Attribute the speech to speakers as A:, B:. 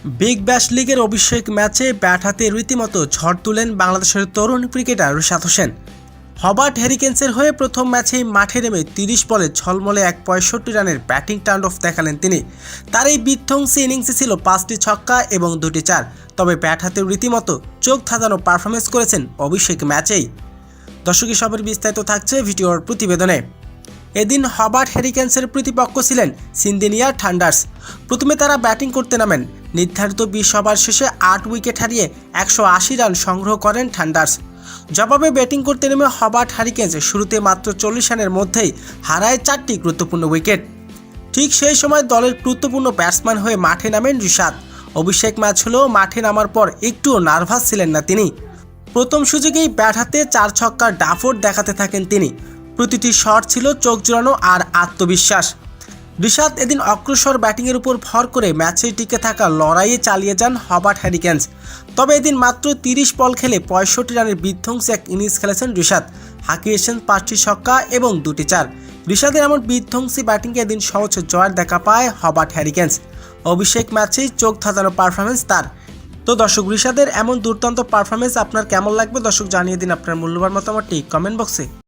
A: Big Bash লিগের অভিষেক ম্যাচে bat হাতে রীতিমতো ঝড় তুলেন বাংলাদেশের তরুণ ক্রিকেটার রিশাদ হোসেন। হবার্ট হ্যারিকেন্সের হয়ে প্রথম ম্যাচেই মাঠে নেমে 30 বলে ঝলমলে এক 65 রানের ব্যাটিং টার্ন অফ দেখালেন তিনি। তার এই বিধ্বংসী ইনিংসে ছিল 5টি ছক্কা এবং 2টি চার। তবে ব্যাট হাতে রীতিমতো চোখ ধাঁধানো পারফরমেন্স করেছেন অভিষেক ম্যাচেই। দর্শকই সবের বিস্তারিত থাকছে ভিডিওর প্রতিবেদনে। এদিন হবার্ট হ্যারিকেন্সের প্রতিপক্ষ ছিলেন সিন্দিনিয়া থান্ডার্স। প্রথমে তারা ব্যাটিং করতে নামেন। নির্ধারিত 20 ওভার শেষে 8 উইকেট হারিয়ে 180 রান সংগ্রহ করেন থান্ডার্স। জবাবে ব্যাটিং করতে নেমে হবার্ট হ্যারিকেন্স শুরুতে মাত্র 40 রানের মধ্যেই হারায় 4টি গুরুত্বপূর্ণ উইকেট। ঠিক সেই সময় দলের গুরুত্বপূর্ণ ব্যাটসম্যান হয়ে মাঠে নামেন রিশাদ। অভিষেক ম্যাচ হলেও মাঠে নামার পর একটুও নার্ভাস ছিলেন না তিনি। প্রথম সুযোগেই ব্যাট হাতে 4 ছক্কার ডাফট দেখাতে থাকেন তিনি। প্রতিটি শট ছিল চোখ জোড়ানো আর আত্মবিশ্বাস। রিশাদ এদিন অগ্রসর ব্যাটিংয়ের উপর ভর করে ম্যাচে টিকে থাকা লড়াইয়ে চালিয়ে যান হবার্ট হ্যারিকেন্স। তবে এদিন মাত্র 30 বল খেলে 65 রানের বিধ্বংসী এক ইনিংস খেলেছেন রিশাদ। হাঁকিয়েছেন 5টি ছক্কা এবং 2টি চার। রিশাদের এমন বিধ্বংসী ব্যাটিংয়ে এদিন সহজ জয়ের দেখা পায় হবার্ট হ্যারিকেন্স। অভিষেক ম্যাচেই চোখ ধাঁধানো পারফরমেন্স তার। তো দর্শক, রিশাদের এমন দুর্দান্ত পারফরমেন্স আপনার কেমন লাগবে দর্শক জানিয়ে দিন আপনার মূল্যবান মতামতটি কমেন্ট বক্সে।